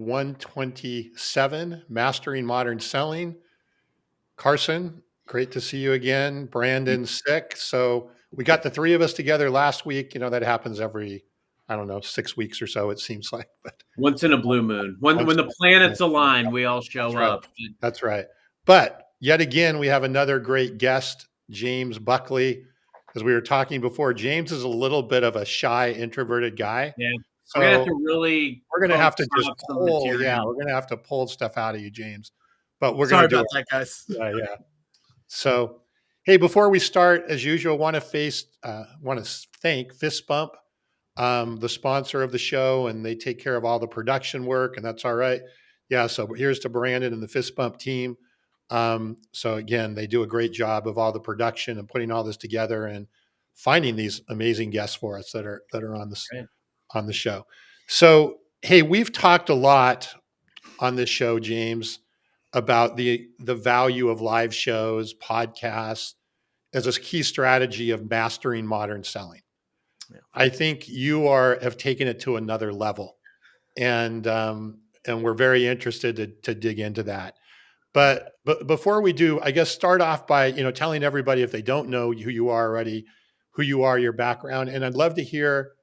127, Mastering Modern Selling. Carson, great to see you again. Brandon's sick. So we got the three of us together last week. That happens every, I don't know, 6 weeks or so, it seems like. But once in a blue moon. When the planets align, we all show up. That's right. But yet again, we have another great guest, James Buckley. As we were talking before, James is a little bit of a shy, introverted guy. Yeah. So we're gonna have to really. We're gonna have to just pull. Yeah, we're gonna have to pull stuff out of you, James. But we're Sorry gonna about that, guys. Yeah. So, hey, before we start, as usual, want to thank Fist Bump, the sponsor of the show, and they take care of all the production work, and that's all right. Yeah. So here's to Brandon and the Fist Bump team. So again, they do a great job of all the production and putting all this together and finding these amazing guests for us that are on this. Right. On the show. So, hey, we've talked a lot on this show, James, about the value of live shows, podcasts as a key strategy of mastering modern selling. Yeah. I think you have taken it to another level, and we're very interested to dig into that. But before we do, I guess start off by telling everybody, if they don't know who you are already, who you are, your background, and I'd love to hear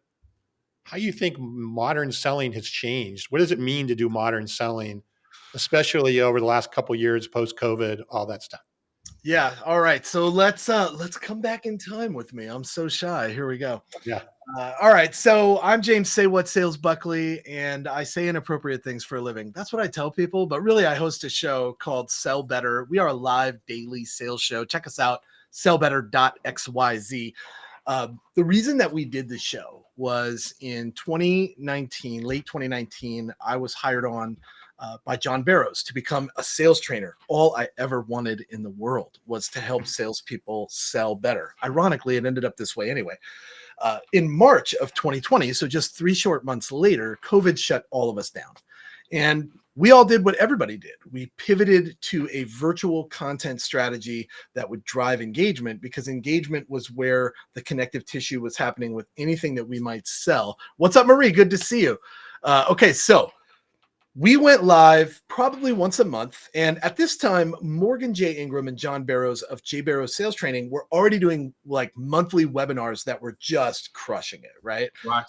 how you think modern selling has changed. What does it mean to do modern selling, especially over the last couple of years, post-COVID, all that stuff? Yeah. All right. So let's come back in time with me. I'm so shy. Here we go. Yeah. All right. So I'm James Say What Sales Buckley, and I say inappropriate things for a living. That's what I tell people. But really, I host a show called Sell Better. We are a live daily sales show. Check us out, sellbetter.xyz. The reason that we did the show was in 2019, late 2019, I was hired on by John Barrows to become a sales trainer. All I ever wanted in the world was to help salespeople sell better. Ironically, it ended up this way anyway. In March of 2020, so just 3 short months later, COVID shut all of us down. And we all did what everybody did. We pivoted to a virtual content strategy that would drive engagement, because engagement was where the connective tissue was happening with anything that we might sell. What's up, Marie? Good to see you. Okay, so we went live probably once a month. And at this time, Morgan J. Ingram and John Barrows of J. Barrows Sales Training were already doing like monthly webinars that were just crushing it, right? Rock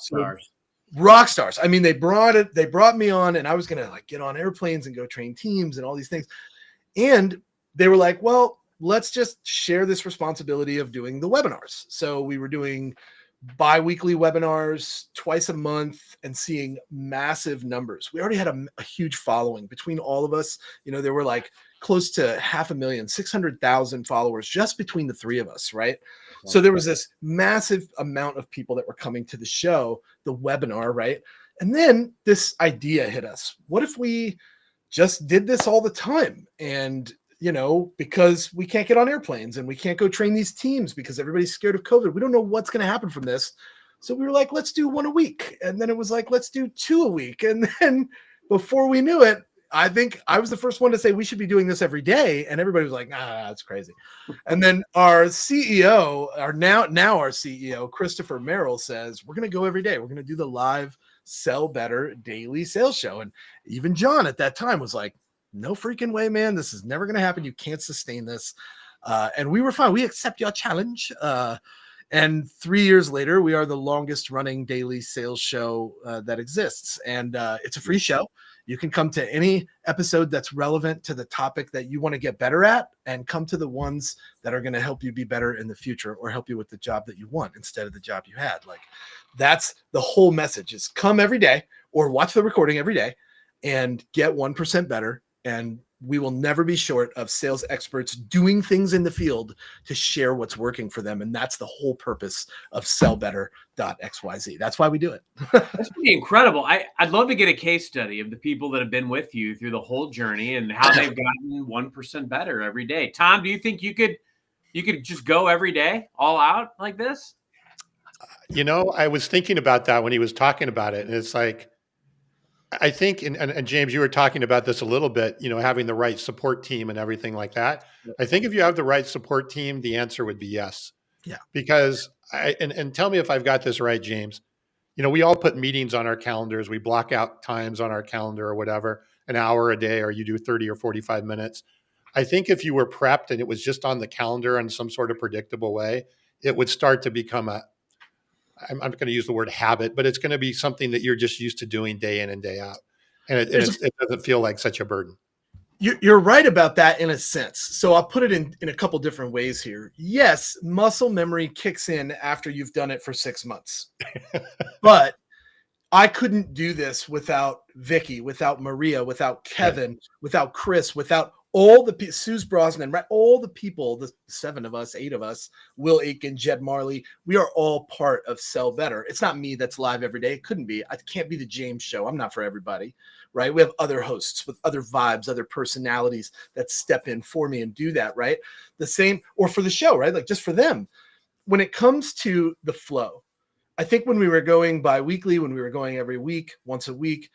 stars. I mean, they brought me on, and I was going to get on airplanes and go train teams and all these things. And they were like, well, let's just share this responsibility of doing the webinars. So we were doing bi-weekly webinars twice a month and seeing massive numbers. We already had a huge following between all of us. There were like close to 500,000, 600,000 followers just between the three of us, right? So there was this massive amount of people that were coming to the show, the webinar, right? And then this idea hit us. What if we just did this all the time? And, because we can't get on airplanes and we can't go train these teams because everybody's scared of COVID. We don't know what's going to happen from this. So we were like, let's do 1 a week. And then it was like, let's do 2 a week. And then before we knew it, I think I was the first one to say we should be doing this every day. And everybody was like, that's crazy. And then our CEO, now our CEO, Christopher Merrill, says, we're going to go every day. We're going to do the live Sell Better daily sales show. And even John at that time was like, no freaking way, man. This is never going to happen. You can't sustain this. And we were fine. We accept your challenge. And 3 years later, we are the longest running daily sales show that exists. And it's a free show. You can come to any episode that's relevant to the topic that you want to get better at, and come to the ones that are going to help you be better in the future, or help you with the job that you want instead of the job you had. Like, that's the whole message, is come every day or watch the recording every day and get 1% better. And we will never be short of sales experts doing things in the field to share what's working for them. And that's the whole purpose of sellbetter.xyz. That's why we do it. That's pretty incredible. I'd love to get a case study of the people that have been with you through the whole journey and how they've gotten 1% better every day. Tom, do you think you could just go every day all out like this? I was thinking about that when he was talking about it. And it's like, I think, and James, you were talking about this a little bit, having the right support team and everything like that. I think if you have the right support team, the answer would be yes. Yeah. Because and tell me if I've got this right, James, we all put meetings on our calendars. We block out times on our calendar or whatever, an hour a day, or you do 30 or 45 minutes. I think if you were prepped and it was just on the calendar in some sort of predictable way, it would start to become I'm going to use the word habit, but it's going to be something that you're just used to doing day in and day out. And it doesn't feel like such a burden. You're right about that in a sense. So I'll put it in a couple different ways here. Yes, muscle memory kicks in after you've done it for 6 months. But I couldn't do this without Vicky, without Maria, without Kevin, without Chris, without all the Suze Brosnan, right? All the people, the 7 of us, 8 of us, Will Aiken, Jed Marley, we are all part of Sell Better. It's not me that's live every day. It couldn't be. I can't be the James show. I'm not for everybody, right? We have other hosts with other vibes, other personalities that step in for me and do that, right? The same, or for the show, right? Like just for them. When it comes to the flow, I think when we were going bi-weekly, when we were going every week, once a week,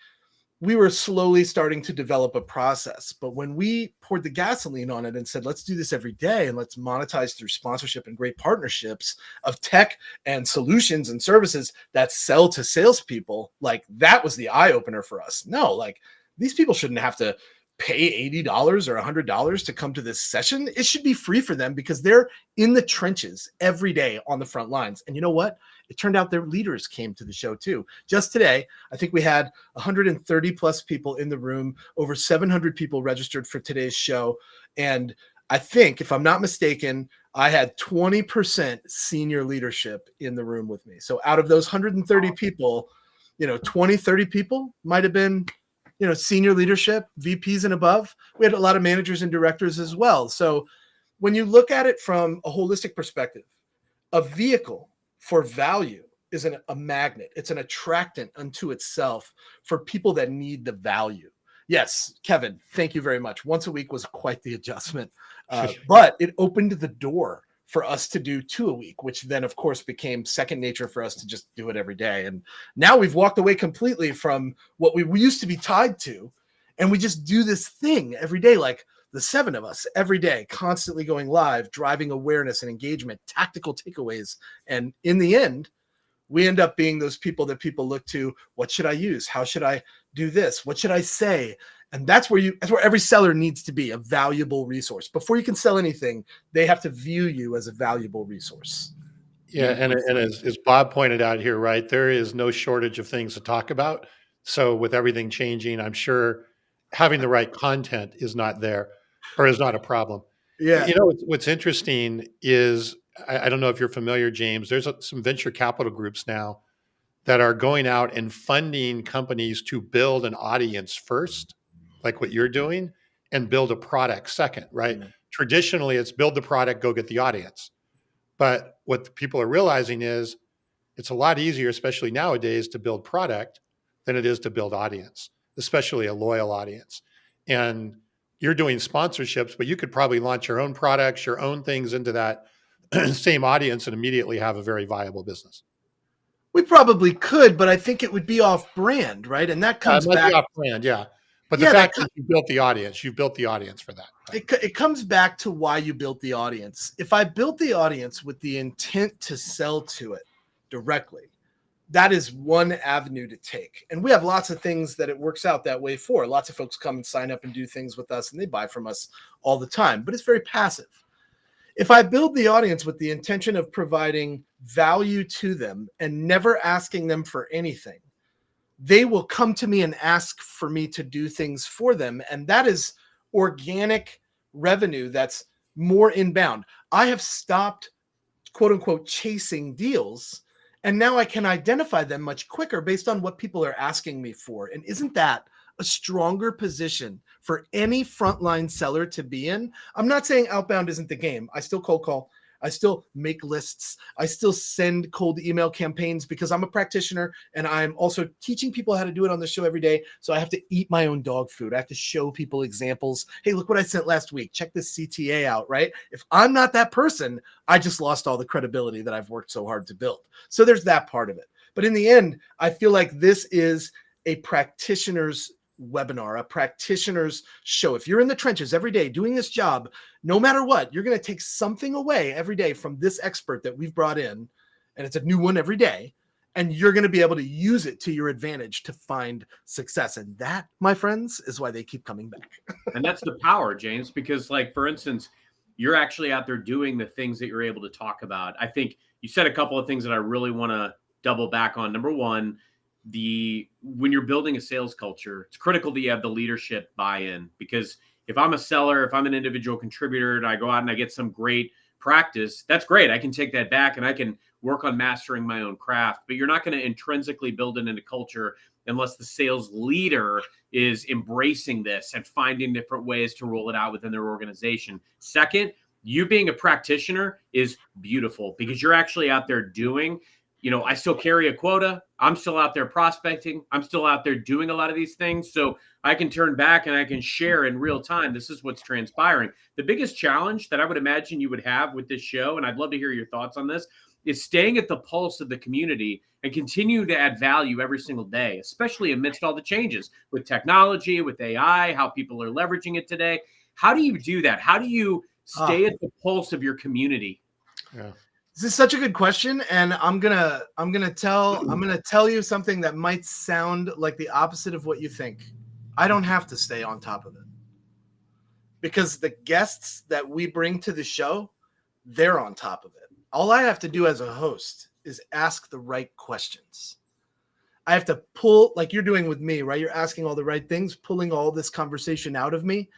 we were slowly starting to develop a process. But when we poured the gasoline on it and said, let's do this every day and let's monetize through sponsorship and great partnerships of tech and solutions and services that sell to salespeople, like that was the eye opener for us. No, like these people shouldn't have to pay $80 or $100 to come to this session. It should be free for them because they're in the trenches every day on the front lines. And you know what? It turned out their leaders came to the show too. Just today, I think we had 130 plus people in the room, over 700 people registered for today's show. And I think, if I'm not mistaken, I had 20% senior leadership in the room with me. So out of those 130 people, 20, 30 people might have been, senior leadership, VPs and above. We had a lot of managers and directors as well. So when you look at it from a holistic perspective, a vehicle for value is a magnet. It's an attractant unto itself for people that need the value. Yes, Kevin, thank you very much. Once a week was quite the adjustment, but it opened the door for us to do 2 a week, which then, of course, became second nature for us to just do it every day. And now we've walked away completely from what we used to be tied to, and we just do this thing every day, like the 7 of us every day, constantly going live, driving awareness and engagement, tactical takeaways. And in the end, we end up being those people that people look to. What should I use? How should I do this? What should I say? And that's where every seller needs to be, a valuable resource. Before you can sell anything, they have to view you as a valuable resource. Yeah. And as Bob pointed out here, right, there is no shortage of things to talk about. So with everything changing, I'm sure having the right content is not there, or is not a problem. Yeah. What's interesting is, I don't know if you're familiar, James, there's some venture capital groups now that are going out and funding companies to build an audience first, like what you're doing, and build a product second, right? Mm-hmm. Traditionally, it's build the product, go get the audience. But what people are realizing is it's a lot easier, especially nowadays, to build product than it is to build audience, especially a loyal audience. And you're doing sponsorships, but you could probably launch your own products, your own things into that same audience and immediately have a very viable business. We probably could, but I think it would be off brand, right? And that comes back. Be off brand, yeah. But the fact that you built the audience, you've built the audience for that. Right? It comes back to why you built the audience. If I built the audience with the intent to sell to it directly, that is one avenue to take. And we have lots of things that it works out that way for. Lots of folks come and sign up and do things with us, and they buy from us all the time, but it's very passive. If I build the audience with the intention of providing value to them and never asking them for anything, they will come to me and ask for me to do things for them. And that is organic revenue that's more inbound. I have stopped, quote unquote, chasing deals. And now I can identify them much quicker based on what people are asking me for. And isn't that a stronger position for any frontline seller to be in? I'm not saying outbound isn't the game. I still cold call. I still make lists. I still send cold email campaigns because I'm a practitioner, and I'm also teaching people how to do it on the show every day. So I have to eat my own dog food. I have to show people examples. Hey, look what I sent last week. Check this CTA out, right? If I'm not that person, I just lost all the credibility that I've worked so hard to build. So there's that part of it. But in the end, I feel like this is a practitioner's webinar, a practitioner's show. If you're in the trenches every day doing this job, no matter what, you're going to take something away every day from this expert that we've brought in, and it's a new one every day. and you're going to be able to use it to your advantage to find success. And that, my friends, is why they keep coming back. And that's the power, James, because like, for instance, you're actually out there doing the things that you're able to talk about. I think you said a couple of things that I really want to double back on. Number one, when you're building a sales culture, it's critical that you have the leadership buy-in, because if I'm a seller, if I'm an individual contributor and I go out and I get some great practice, that's great. I can take that back and I can work on mastering my own craft, but you're not going to intrinsically build it into culture unless the sales leader is embracing this and finding different ways to roll it out within their organization. Second, you being a practitioner is beautiful because you're actually out there doing, I still carry a quota. I'm still out there prospecting. I'm still out there doing a lot of these things. So I can turn back and I can share in real time. This is what's transpiring. The biggest challenge that I would imagine you would have with this show, and I'd love to hear your thoughts on this, is staying at the pulse of the community and continue to add value every single day, especially amidst all the changes with technology, with AI, how people are leveraging it today. How do you do that? How do you stay at the pulse of your community? Yeah. This is such a good question, and I'm gonna tell you something that might sound like the opposite of what you think. I don't have to stay on top of it because the guests that we bring to the show, they're on top of it. All I have to do as a host is ask the right questions. I have to pull, like you're doing with me, right? You're asking all the right things, pulling all this conversation out of me.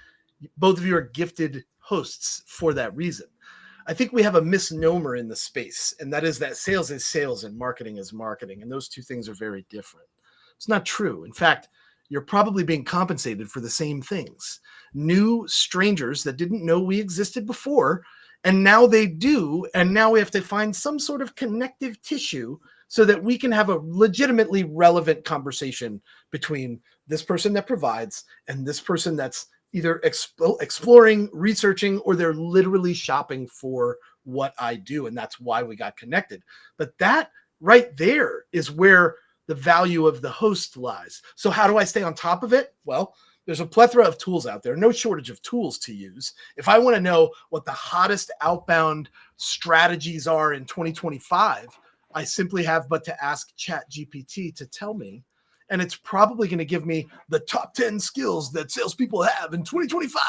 Both of you are gifted hosts for that reason. I think we have a misnomer in the space, and that is that sales is sales and marketing is marketing, and those two things are very different. It's not true. In fact, you're probably being compensated for the same things. New strangers that didn't know we existed before, and now they do, and now we have to find some sort of connective tissue so that we can have a legitimately relevant conversation between this person that provides and this person that's either exploring, researching, or they're literally shopping for what I do. And that's why we got connected. But that right there is where the value of the host lies. So how do I stay on top of it? Well, there's a plethora of tools out there, no shortage of tools to use. If I want to know what the hottest outbound strategies are in 2025, I simply have but to ask ChatGPT to tell me. And it's probably going to give me the top 10 skills that salespeople have in 2025.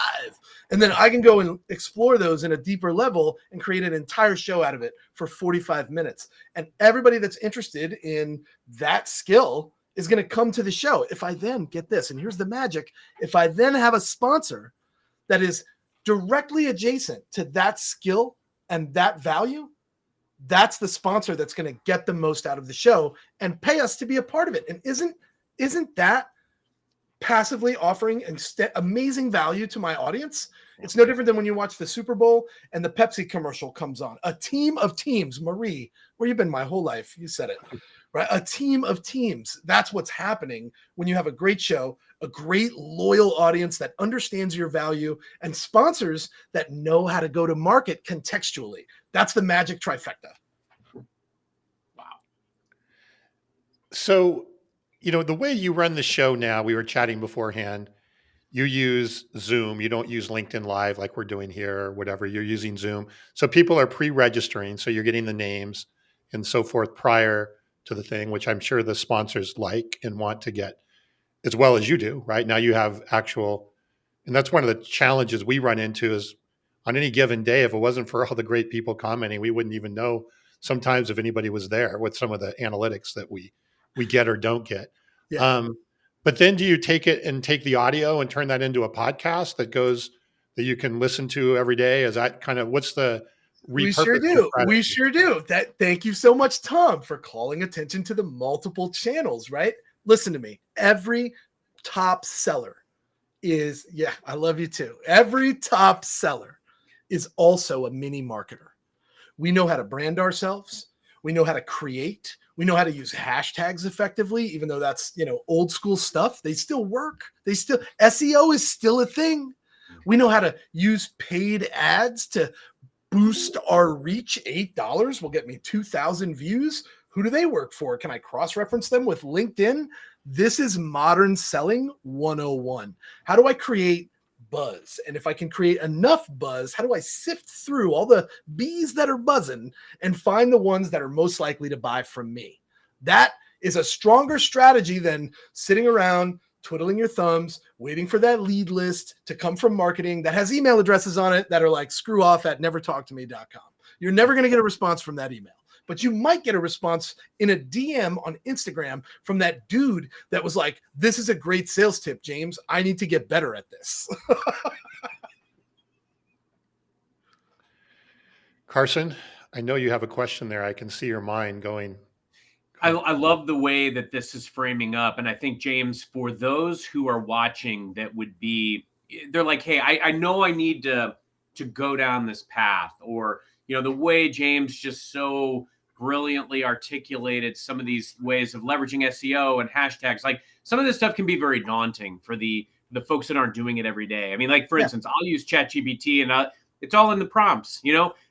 And then I can go and explore those in a deeper level and create an entire show out of it for 45 minutes. And everybody that's interested in that skill is going to come to the show. If I then get this, and here's the magic, if I then have a sponsor that is directly adjacent to that skill and that value, that's the sponsor that's going to get the most out of the show and pay us to be a part of it. And isn't that passively offering amazing value to my audience? It's no different than when you watch the Super Bowl and the Pepsi commercial comes on. A team of teams, Marie, where you've been my whole life, you said it, right? A team of teams. That's what's happening when you have a great show, a great loyal audience that understands your value, and sponsors that know how to go to market contextually. That's the magic trifecta. Wow. So, the way you run the show now, we were chatting beforehand, you use Zoom. You don't use LinkedIn Live like we're doing here or whatever. You're using Zoom. So people are pre-registering. So you're getting the names and so forth prior to the thing, which I'm sure the sponsors like and want to get as well as you do, right? Now you have actual, and that's one of the challenges we run into is on any given day, if it wasn't for all the great people commenting, we wouldn't even know sometimes if anybody was there with some of the analytics that we get or don't get. Yeah. But then do you take it and take the audio and turn that into a podcast that you can listen to every day? Is that kind of, what's the We sure repurposing do. strategy? We sure do. Thank you so much, Tom, for calling attention to the multiple channels, right? Listen to me. Every top seller is, I love you too. Every top seller is also a mini marketer. We know how to brand ourselves. We know how to create. We know how to use hashtags effectively, even though that's, old school stuff. They still work. SEO is still a thing. We know how to use paid ads to boost our reach. $8 will get me 2,000 views. Who do they work for? Can I cross-reference them with LinkedIn? This is modern selling 101. How do I create buzz? And if I can create enough buzz, how do I sift through all the bees that are buzzing and find the ones that are most likely to buy from me? That is a stronger strategy than sitting around twiddling your thumbs, waiting for that lead list to come from marketing that has email addresses on it that are like screwoff@nevertalktome.com. You're never going to get a response from that email, but you might get a response in a DM on Instagram from that dude that was like, this is a great sales tip, James. I need to get better at this. Carson, I know you have a question there. I can see your mind going. I love the way that this is framing up. And I think, James, for those who are watching that would be, they're like, hey, I know I need to go down this path. Or, the way James just so brilliantly articulated some of these ways of leveraging SEO and hashtags. Like, some of this stuff can be very daunting for the folks that aren't doing it every day. I mean, like, for instance, I'll use ChatGPT and it's all in the prompts,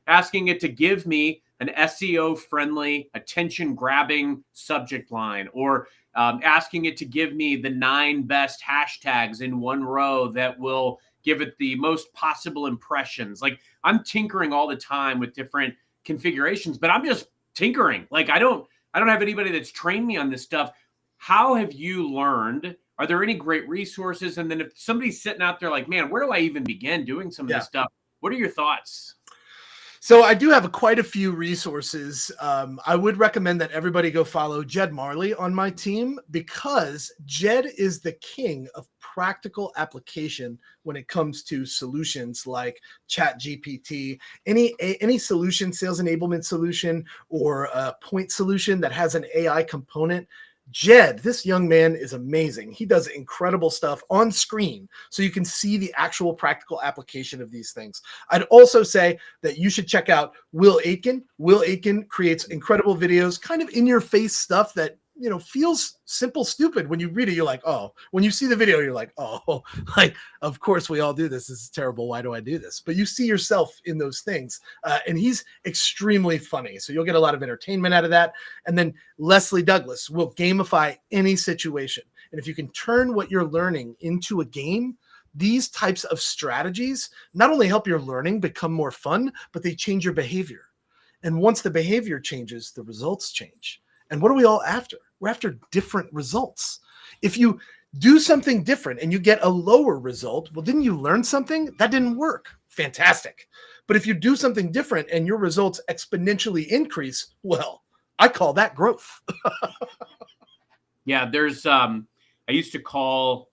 asking it to give me an SEO friendly, attention grabbing subject line, or asking it to give me the 9 best hashtags in one row that will give it the most possible impressions. Like, I'm tinkering all the time with different configurations, but I'm just tinkering. Like, I don't have anybody that's trained me on this stuff. How have you learned? Are there any great resources? And then if somebody's sitting out there like, man, where do I even begin doing some of this stuff? What are your thoughts? So I do have quite a few resources. I would recommend that everybody go follow Jed Marley on my team, because Jed is the king of practical application when it comes to solutions like ChatGPT, any solution, sales enablement solution, or a point solution that has an AI component. Jed, this young man is amazing. He does incredible stuff on screen, so you can see the actual practical application of these things. I'd also say that you should check out Will Aitken. Will Aitken creates incredible videos, kind of in your face stuff that feels simple, stupid. When you read it, you're like, oh. When you see the video, you're like, oh, like, of course we all do this. This is terrible. Why do I do this? But you see yourself in those things. And he's extremely funny. So you'll get a lot of entertainment out of that. And then Leslie Douglas will gamify any situation. And if you can turn what you're learning into a game, these types of strategies not only help your learning become more fun, but they change your behavior. And once the behavior changes, the results change. And what are we all after? We're after different results. If you do something different and you get a lower result, well, didn't you learn something? That didn't work. Fantastic. But if you do something different and your results exponentially increase, well, I call that growth. Yeah, there's, I used to call,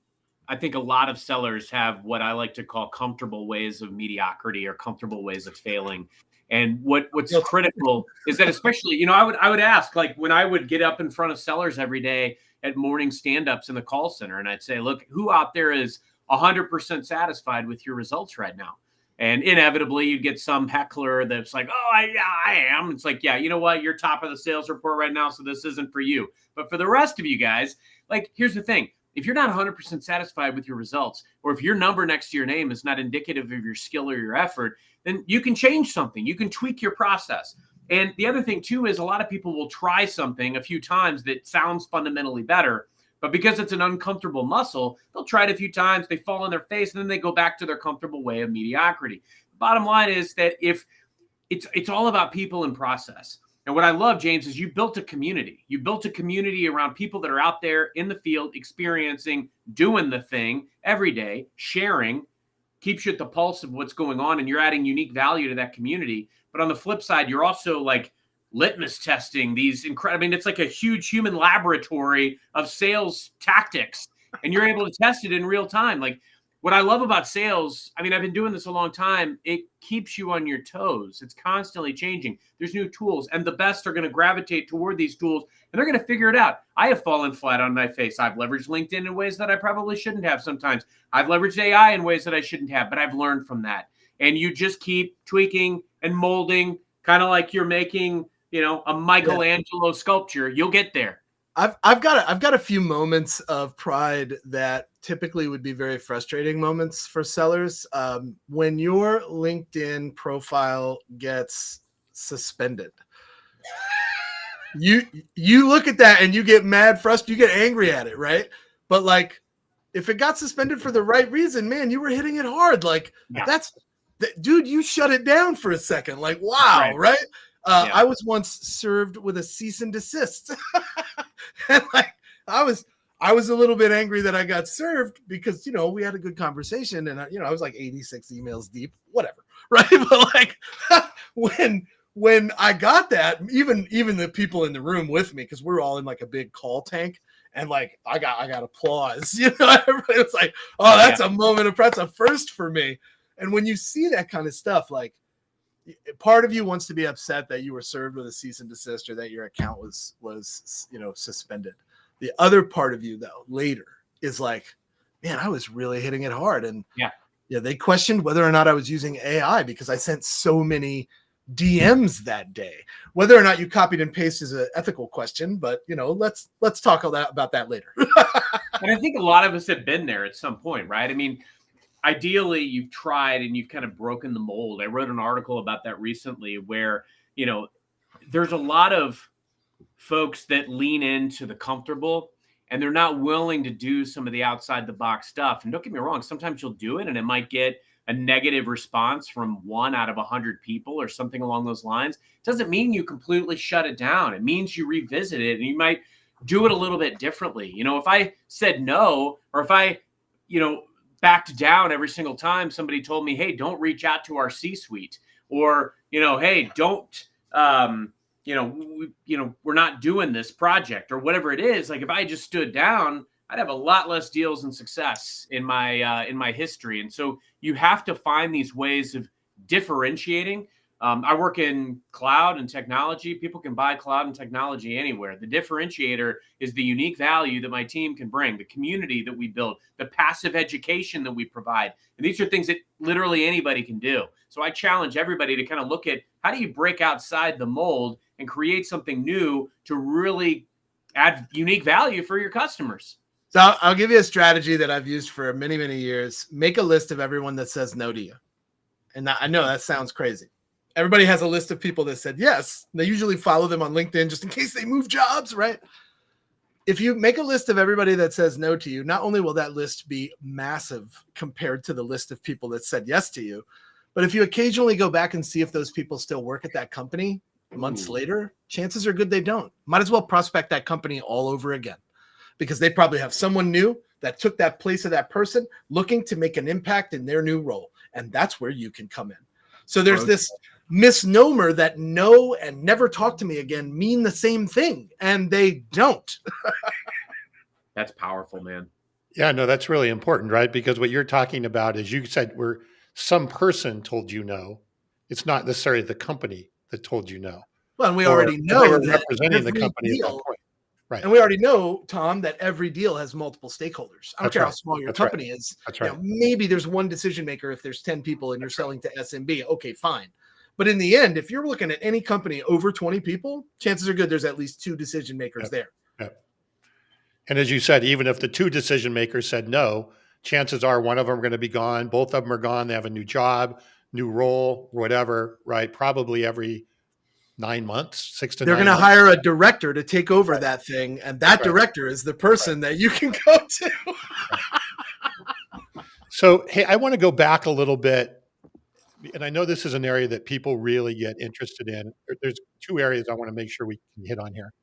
I think a lot of sellers have what I like to call comfortable ways of mediocrity or comfortable ways of failing. And what's critical is that, especially, I would ask, like, when I would get up in front of sellers every day at morning stand-ups in the call center, and I'd say, look, who out there is 100% satisfied with your results right now? And inevitably you'd get some heckler that's like, oh, I am. It's like, yeah, you know what? You're top of the sales report right now, so this isn't for you. But for the rest of you guys, like, here's the thing. If you're not 100% satisfied with your results, or if your number next to your name is not indicative of your skill or your effort, then you can change something. You can tweak your process. And the other thing too is a lot of people will try something a few times that sounds fundamentally better, but because it's an uncomfortable muscle, they'll try it a few times, they fall on their face, and then they go back to their comfortable way of mediocrity. Bottom line is that if it's all about people and process. And what I love, James, is you built a community. You built a community around people that are out there in the field, experiencing, doing the thing every day, sharing, keeps you at the pulse of what's going on, and you're adding unique value to that community. But on the flip side, you're also like litmus testing these incredible, I mean, it's like a huge human laboratory of sales tactics, and you're able to test it in real time. Like, what I love about sales, I mean, I've been doing this a long time. It keeps you on your toes. It's constantly changing. There's new tools, and the best are going to gravitate toward these tools, and they're going to figure it out. I have fallen flat on my face. I've leveraged LinkedIn in ways that I probably shouldn't have sometimes. I've leveraged AI in ways that I shouldn't have, but I've learned from that. And you just keep tweaking and molding, kind of like you're making, a Michelangelo sculpture. You'll get there. I've got a few moments of pride that typically would be very frustrating moments for sellers. When your LinkedIn profile gets suspended, you look at that and you get mad, frustrated, you get angry at it, right? But like, if it got suspended for the right reason, man, you were hitting it hard. Like, dude, you shut it down for a second. Like, wow, right? I was once served with a cease and desist. And like I was a little bit angry that I got served because, we had a good conversation and, I was like 86 emails deep, whatever. Right. But like when I got that, even the people in the room with me, because we're all in like a big call tank, and like I got applause. Everybody was like, "Oh, that's a moment of press, a first for me." And when you see that kind of stuff, like part of you wants to be upset that you were served with a cease and desist or that your account was suspended. The other part of you, though, later is like, man, I was really hitting it hard, and they questioned whether or not I was using AI because I sent so many DMs that day. Whether or not you copied and pasted is an ethical question, but let's talk about that later. And I think a lot of us have been there at some point, right? I mean, ideally you've tried and you've kind of broken the mold. I wrote an article about that recently where, there's a lot of folks that lean into the comfortable and they're not willing to do some of the outside the box stuff. And don't get me wrong, sometimes you'll do it and it might get a negative response from 1 out of 100 people or something along those lines. It doesn't mean you completely shut it down. It means you revisit it and you might do it a little bit differently. If I said no, or if I, backed down every single time somebody told me, hey, don't reach out to our C-suite, or, hey, don't, we're not doing this project or whatever it is. Like if I just stood down, I'd have a lot less deals and success in my history. And so you have to find these ways of differentiating. I work in cloud and technology. People can buy cloud and technology anywhere. The differentiator is the unique value that my team can bring, the community that we build, the passive education that we provide. And these are things that literally anybody can do. So I challenge everybody to kind of look at how do you break outside the mold and create something new to really add unique value for your customers. So I'll give you a strategy that I've used for many, many years. Make a list of everyone that says no to you. And I know that sounds crazy. Everybody has a list of people that said yes. They usually follow them on LinkedIn just in case they move jobs, right? If you make a list of everybody that says no to you, not only will that list be massive compared to the list of people that said yes to you, but if you occasionally go back and see if those people still work at that company months later, chances are good they don't. Might as well prospect that company all over again, because they probably have someone new that took that place of that person looking to make an impact in their new role. And that's where you can come in. So there's this misnomer that no and never talk to me again mean the same thing, and they don't. That's powerful, man. Yeah, no, that's really important, right? Because what you're talking about is, you said, where some person told you no. It's not necessarily the company that told you no. Well, and we already know that representing the company at that point. Right. And we already know, Tom, that every deal has multiple stakeholders. I don't care how small your company is. That's right. Maybe there's one decision maker if there's 10 people and you're selling to SMB. Okay, fine. But in the end, if you're looking at any company over 20 people, chances are good there's at least 2 decision makers there. Yep. And as you said, even if the 2 decision makers said no, chances are one of them are going to be gone. Both of them are gone. They have a new job, new role, whatever, right? Probably every 9 months, 6 to 9 months. They're going to hire a director to take over that thing. And that director is the person that you can go to. So, hey, I want to go back a little bit. And I know this is an area that people really get interested in. There's 2 areas I want to make sure we can hit on here.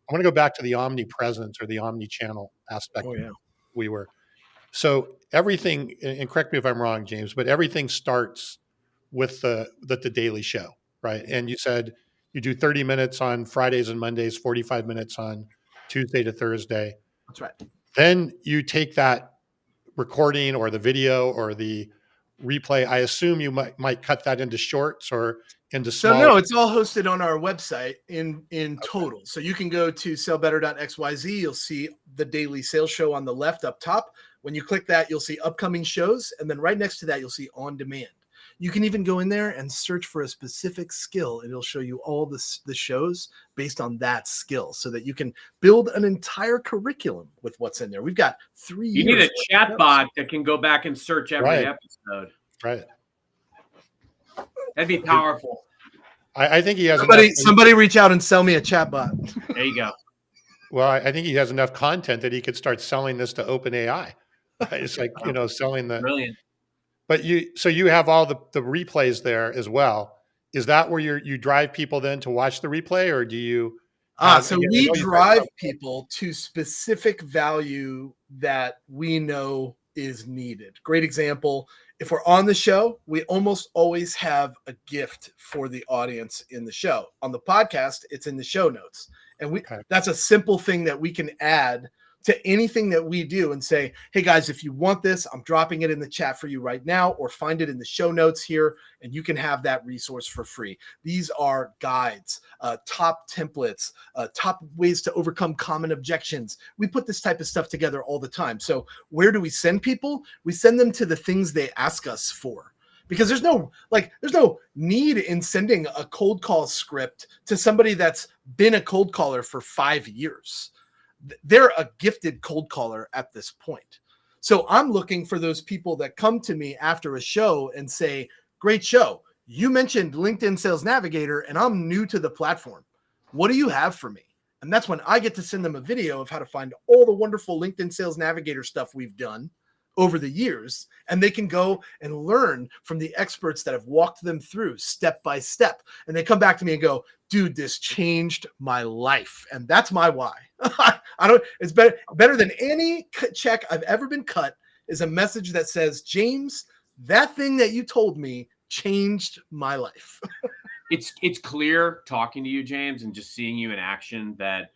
I want to go back to the omnipresence or the omni-channel aspect. So everything, and correct me if I'm wrong, James, but everything starts with the daily show, right? And you said you do 30 minutes on Fridays and Mondays, 45 minutes on Tuesday to Thursday. That's right. Then you take that recording or the video or the replay. I assume you might cut that into shorts or into small. So no, it's all hosted on our website in total. So you can go to sellbetter.xyz. You'll see the daily sales show on the left up top. When you click that, you'll see upcoming shows. And then right next to that, you'll see on demand. You can even go in there and search for a specific skill, and it'll show you all the shows based on that skill so that you can build an entire curriculum with what's in there. We've got 3 years. You need a chat bot that can go back and search every episode. Right. That'd be powerful. I think he has somebody reach out and sell me a chat bot. There you go. Well, I think he has enough content that he could start selling this to OpenAI. It's like, selling the. Brilliant. But you have all the replays there as well. is that where you drive people then to watch the replay, or do you have, So again, I we know you talked drive about, people to specific value that we know is needed. Great example. If we're on the show, we almost always have a gift for the audience in the show. On the podcast, it's in the show notes. And okay. that's a simple thing that we can add to anything that we do and say, hey guys, if you want this, I'm dropping it in the chat for you right now, or find it in the show notes here, and you can have that resource for free. These are guides, top templates, top ways to overcome common objections. We put this type of stuff together all the time. So where do we send people? We send them to the things they ask us for. Because there's no need in sending a cold call script to somebody that's been a cold caller for 5 years. They're a gifted cold caller at this point. So I'm looking for those people that come to me after a show and say, great show. You mentioned LinkedIn Sales Navigator, and I'm new to the platform. What do you have for me? And that's when I get to send them a video of how to find all the wonderful LinkedIn Sales Navigator stuff we've done over the years, and they can go and learn from the experts that have walked them through step by step. And they come back to me and go, dude, this changed my life. And that's my why. It's better than any check I've ever been cut is a message that says, James, that thing that you told me changed my life. It's clear talking to you, James, and just seeing you in action that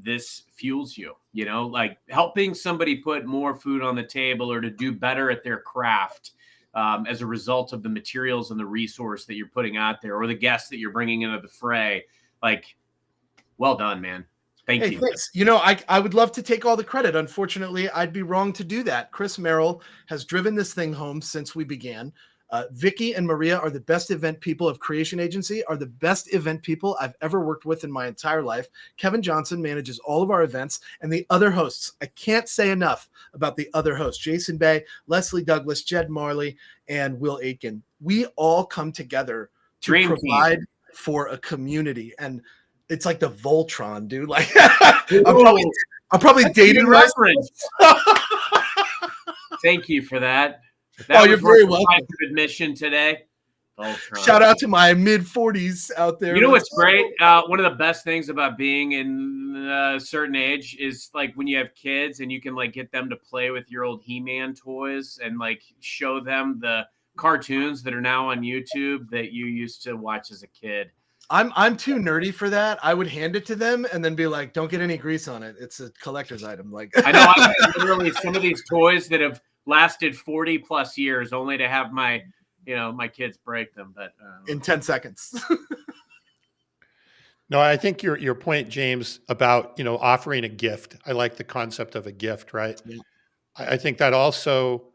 this fuels you, like helping somebody put more food on the table or to do better at their craft as a result of the materials and the resource that you're putting out there, or the guests that you're bringing into the fray. Like, well done, man. Thank you. Thanks. I would love to take all the credit. Unfortunately, I'd be wrong to do that. Chris Merrill has driven this thing home since we began. Vicky and Maria are the best event people of Creation Agency, are the best event people I've ever worked with in my entire life. Kevin Johnson manages all of our events, and the other hosts. I can't say enough about the other hosts, Jason Bay, Leslie Douglas, Jed Marley, and Will Aitken. We all come together to Dream provide team for a community. And it's like the Voltron, dude. Like I'm probably dating reference. Thank you for that. You're very welcome. Admission today. Voltron. Shout out to my mid-40s out there. You know what's great? One of the best things about being in a certain age is like when you have kids and you can like get them to play with your old He-Man toys and like show them the cartoons that are now on YouTube that you used to watch as a kid. I'm too nerdy for that. I would hand it to them and then be like, "Don't get any grease on it. It's a collector's item." Like I know, I literally some of these toys that have lasted 40 plus years only to have my kids break them, but in 10 seconds. No, I think your point, James, about offering a gift. I like the concept of a gift, right? Yeah. I think that also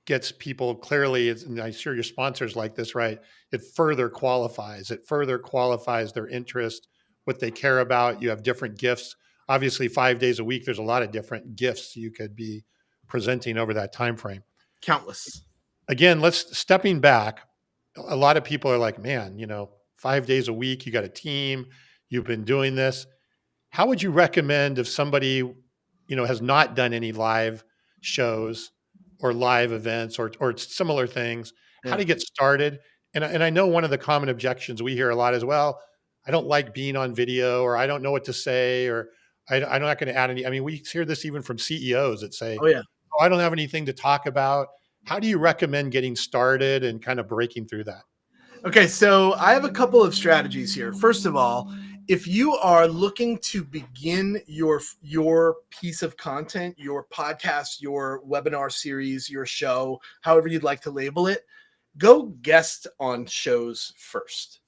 gets people clearly, and I'm sure your sponsors like this, right? It further qualifies their interest, what they care about. You have different gifts. Obviously, 5 days a week, there's a lot of different gifts you could be presenting over that time frame. Countless. Again, stepping back. A lot of people are like, man, 5 days a week, you got a team, you've been doing this. How would you recommend if somebody, has not done any live shows or live events or similar things, how to get started? And I know one of the common objections we hear a lot as well, I don't like being on video, or I don't know what to say, or I'm not going to add any. I mean, we hear this even from CEOs that say, oh, yeah. Oh, I don't have anything to talk about. How do you recommend getting started and kind of breaking through that? Okay, so I have a couple of strategies here. First of all, if you are looking to begin your piece of content, your podcast, your webinar series, your show, however you'd like to label it, go guest on shows first.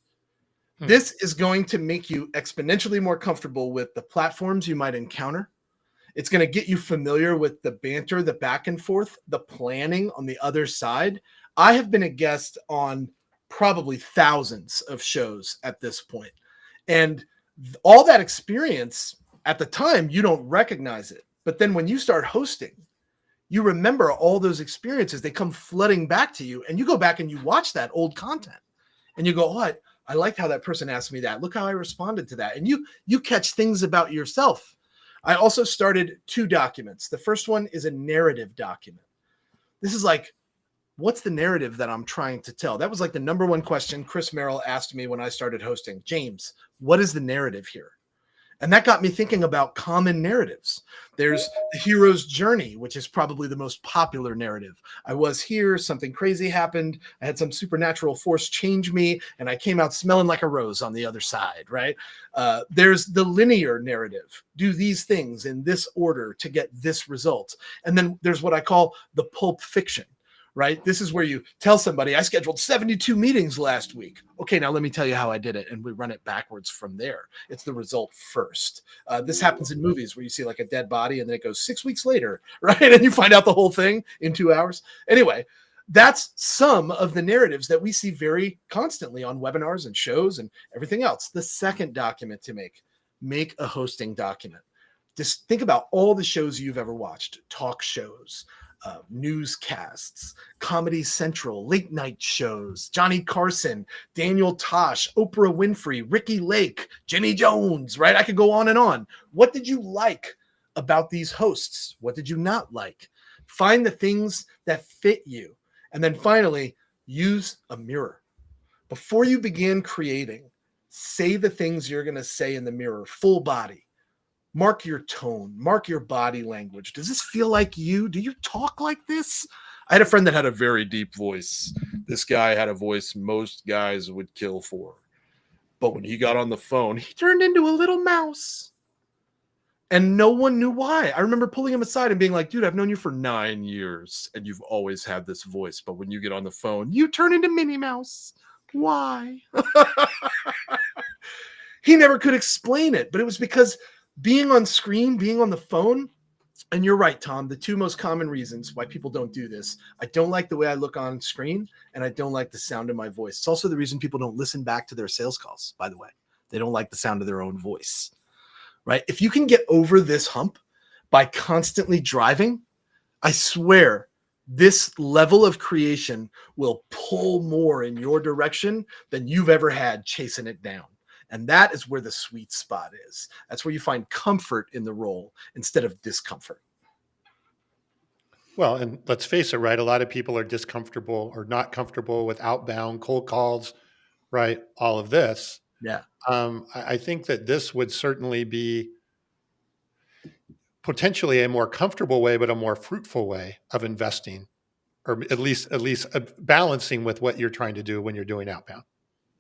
This is going to make you exponentially more comfortable with the platforms you might encounter. It's going to get you familiar with the banter, the back and forth, the planning on the other side. I have been a guest on probably thousands of shows at this point. And all that experience at the time, you don't recognize it. But then when you start hosting, you remember all those experiences. They come flooding back to you, and you go back and you watch that old content and you go, oh, I liked how that person asked me that. Look how I responded to that. And you catch things about yourself. I also started 2 documents. The first one is a narrative document. This is like what's the narrative that I'm trying to tell? That was like the number one question Chris Merrill asked me when I started hosting. James, what is the narrative here? And that got me thinking about common narratives. There's the hero's journey, which is probably the most popular narrative. I was here, something crazy happened, I had some supernatural force change me, and I came out smelling like a rose on the other side, right? There's the linear narrative. Do these things in this order to get this result. And then there's what I call the pulp fiction. Right? This is where you tell somebody, I scheduled 72 meetings last week. Okay, now let me tell you how I did it. And we run it backwards from there. It's the result first. This happens in movies where you see like a dead body and then it goes 6 weeks later, right? And you find out the whole thing in 2 hours. Anyway, that's some of the narratives that we see very constantly on webinars and shows and everything else. The second document to make a hosting document. Just think about all the shows you've ever watched, talk shows, newscasts, Comedy Central, late night shows, Johnny Carson, Daniel Tosh, Oprah Winfrey, Ricky Lake, Jenny Jones, right? I could go on and on. What did you like about these hosts? What did you not like? Find the things that fit you. And then finally, use a mirror. Before you begin creating, say the things you're going to say in the mirror, full body. Mark your tone, mark your body language. Does this feel like you? Do you talk like this? I had a friend that had a very deep voice. This guy had a voice most guys would kill for. But when he got on the phone, he turned into a little mouse. And no one knew why. I remember pulling him aside and being like, dude, I've known you for 9 years and you've always had this voice. But when you get on the phone, you turn into Minnie Mouse. Why? He never could explain it, but it was because being on screen, being on the phone, and you're right, Tom, the two most common reasons why people don't do this. I don't like the way I look on screen, and I don't like the sound of my voice. It's also the reason people don't listen back to their sales calls, by the way. They don't like the sound of their own voice, right? If you can get over this hump by constantly driving, I swear this level of creation will pull more in your direction than you've ever had chasing it down. And that is where the sweet spot is. That's where you find comfort in the role instead of discomfort. Well, and let's face it, right? A lot of people are discomfortable or not comfortable with outbound cold calls, right? All of this. Yeah. I think that this would certainly be potentially a more comfortable way, but a more fruitful way of investing, or at least balancing with what you're trying to do when you're doing outbound.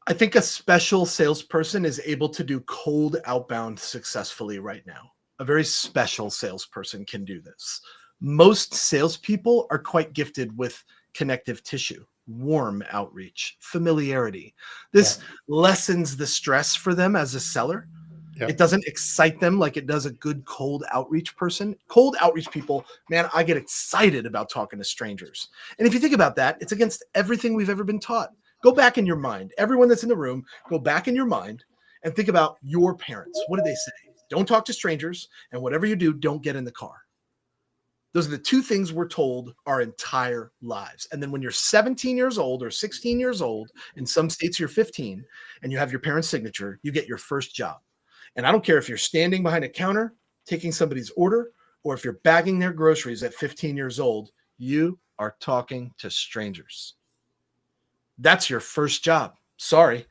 I think a special salesperson is able to do cold outbound successfully right now. A very special salesperson can do this. Most salespeople are quite gifted with connective tissue, warm outreach, familiarity. This lessens the stress for them as a seller. It doesn't excite them like it does a good cold outreach person. Cold outreach people, man, I get excited about talking to strangers. And if you think about that, it's against everything we've ever been taught. Go back in your mind. Everyone that's in the room, go back in your mind and think about your parents. What did they say? Don't talk to strangers. And whatever you do, don't get in the car. Those are the two things we're told our entire lives. And then when you're 17 years old or 16 years old, in some states you're 15, and you have your parents' signature, you get your first job. And I don't care if you're standing behind a counter, taking somebody's order, or if you're bagging their groceries at 15 years old, you are talking to strangers. That's your first job. Sorry,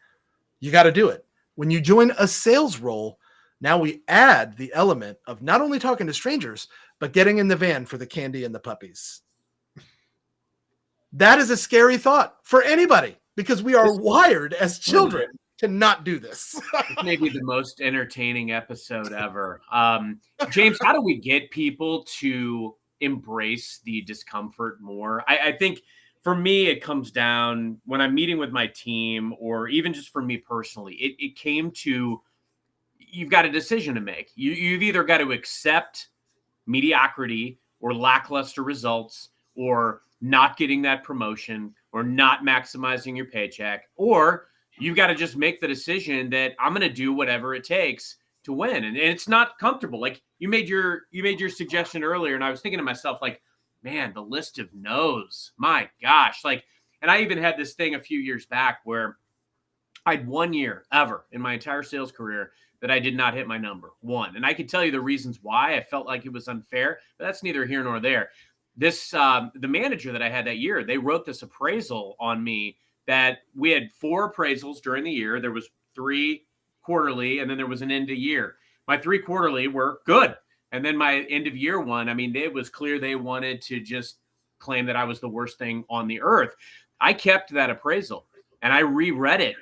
you got to do it. When you join a sales role, now we add the element of not only talking to strangers, but getting in the van for the candy and the puppies. That is a scary thought for anybody because we are wired as children to not do this. This may be the most entertaining episode ever. James, how do we get people to embrace the discomfort more? I think for me, it comes down when I'm meeting with my team, or even just for me personally, it came to, you've got a decision to make. You've either got to accept mediocrity or lackluster results, or not getting that promotion, or not maximizing your paycheck, or you've got to just make the decision that I'm going to do whatever it takes to win. And it's not comfortable. Like you made your suggestion earlier, and I was thinking to myself, like, man, the list of no's, my gosh. Like, and I even had this thing a few years back where I had 1 year ever in my entire sales career that I did not hit my number, one. And I could tell you the reasons why I felt like it was unfair, but that's neither here nor there. the manager that I had that year, they wrote this appraisal on me that we had 4 appraisals during the year. There was 3 quarterly, and then there was an end of year. My 3 quarterly were good. And then my end of year one, I mean, it was clear they wanted to just claim that I was the worst thing on the earth. I kept that appraisal and I reread it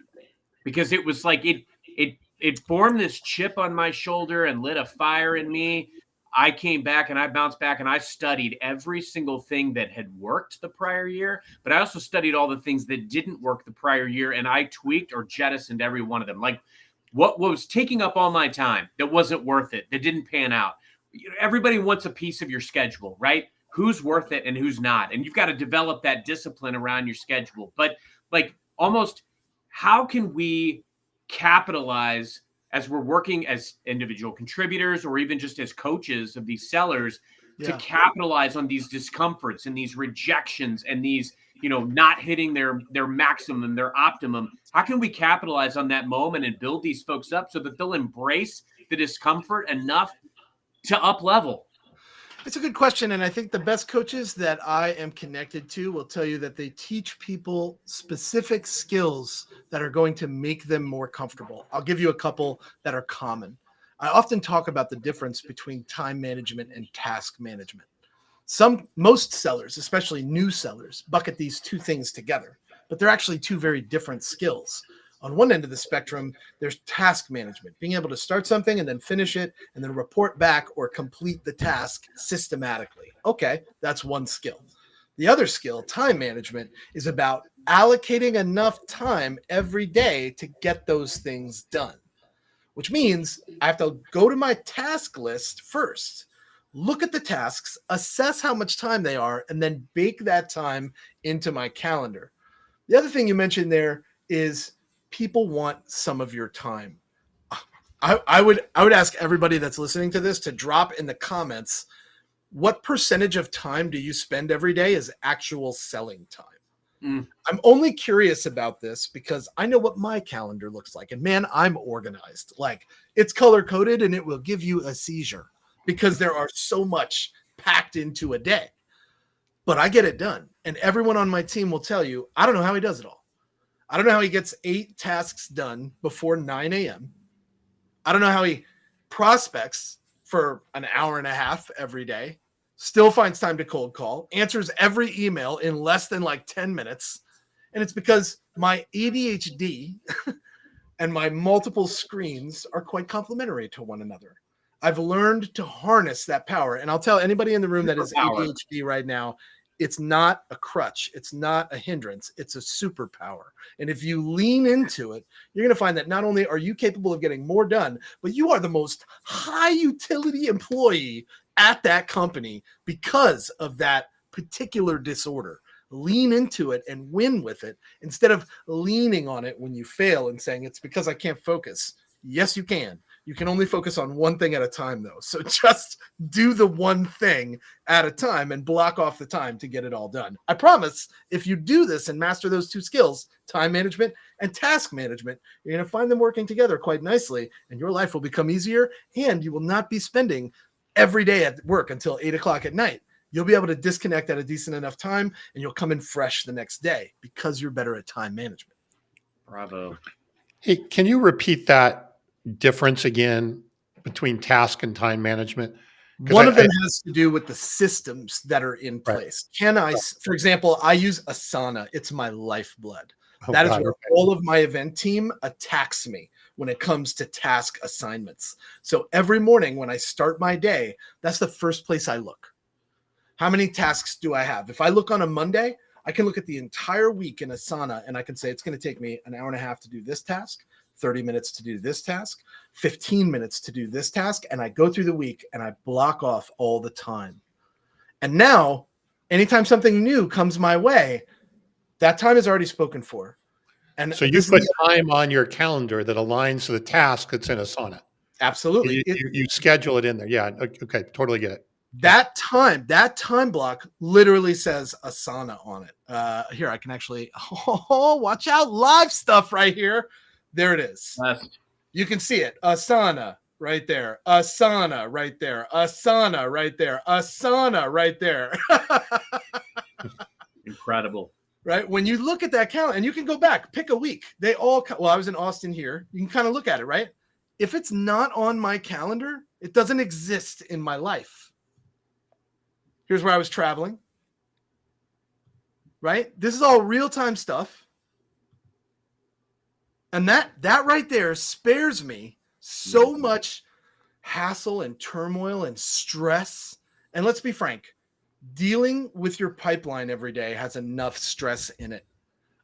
because it was like it formed this chip on my shoulder and lit a fire in me. I came back and I bounced back and I studied every single thing that had worked the prior year, but I also studied all the things that didn't work the prior year, and I tweaked or jettisoned every one of them. Like what was taking up all my time that wasn't worth it, that didn't pan out. Everybody wants a piece of your schedule, right? Who's worth it and who's not. And you've got to develop that discipline around your schedule. But like almost how can we capitalize as we're working as individual contributors or even just as coaches of these sellers to capitalize on these discomforts and these rejections and these, not hitting their maximum, their optimum? How can we capitalize on that moment and build these folks up so that they'll embrace the discomfort enough to up level? It's a good question. And I think the best coaches that I am connected to will tell you that they teach people specific skills that are going to make them more comfortable. I'll give you a couple that are common. I often talk about the difference between time management and task management. Most sellers, especially new sellers, bucket these 2 things together, but they're actually 2 very different skills. On one end of the spectrum, there's task management, being able to start something and then finish it and then report back or complete the task systematically. Okay, that's one skill. The other skill, time management, is about allocating enough time every day to get those things done, which means I have to go to my task list first, look at the tasks, assess how much time they are, and then bake that time into my calendar. The other thing you mentioned there is people want some of your time. I would ask everybody that's listening to this to drop in the comments, what percentage of time do you spend every day is actual selling time? I'm only curious about this because I know what my calendar looks like. And man, I'm organized. Like it's color coded and it will give you a seizure because there are so much packed into a day. But I get it done. And everyone on my team will tell you, I don't know how he does it all. I don't know how he gets 8 tasks done before 9 a.m. I don't know how he prospects for an hour and a half every day, still finds time to cold call, answers every email in less than like 10 minutes. And it's because my ADHD and my multiple screens are quite complementary to one another. I've learned to harness that power. And I'll tell anybody in the room that is ADHD right now, it's not a crutch. It's not a hindrance. It's a superpower. And if you lean into it, you're going to find that not only are you capable of getting more done, but you are the most high utility employee at that company because of that particular disorder. Lean into it and win with it instead of leaning on it when you fail and saying it's because I can't focus. Yes, you can. You can only focus on one thing at a time, though. So just do the one thing at a time and block off the time to get it all done. I promise if you do this and master those 2 skills, time management and task management, you're going to find them working together quite nicely and your life will become easier and you will not be spending every day at work until 8 o'clock at night. You'll be able to disconnect at a decent enough time and you'll come in fresh the next day because you're better at time management. Bravo. Hey, can you repeat that difference again between task and time management? One of them has to do with the systems that are in place. For example, I use Asana. It's my lifeblood. That is where all of my event team attacks me when it comes to task assignments. So every morning when I start my day, that's the first place I look. How many tasks do I have? If I look on a Monday, I can look at the entire week in Asana and I can say it's going to take me an hour and a half to do this task, 30 minutes to do this task, 15 minutes to do this task. And I go through the week and I block off all the time. And now, anytime something new comes my way, that time is already spoken for. And so you put time on your calendar that aligns to the task that's in Asana. Absolutely. You schedule it in there. Yeah. Okay. Totally get it. That time block literally says Asana on it. Here, I can actually, watch out, live stuff right here. There it is. You can see it. Asana, right there, Asana right there, Asana right there, Asana right there. Incredible. Right? When you look at that calendar, and you can go back, pick a week. They all, well, I was in Austin here. You can kind of look at it, right? If it's not on my calendar, it doesn't exist in my life. Here's where I was traveling, right? This is all real-time stuff. And that right there spares me so much hassle and turmoil and stress. And let's be frank, dealing with your pipeline every day has enough stress in it.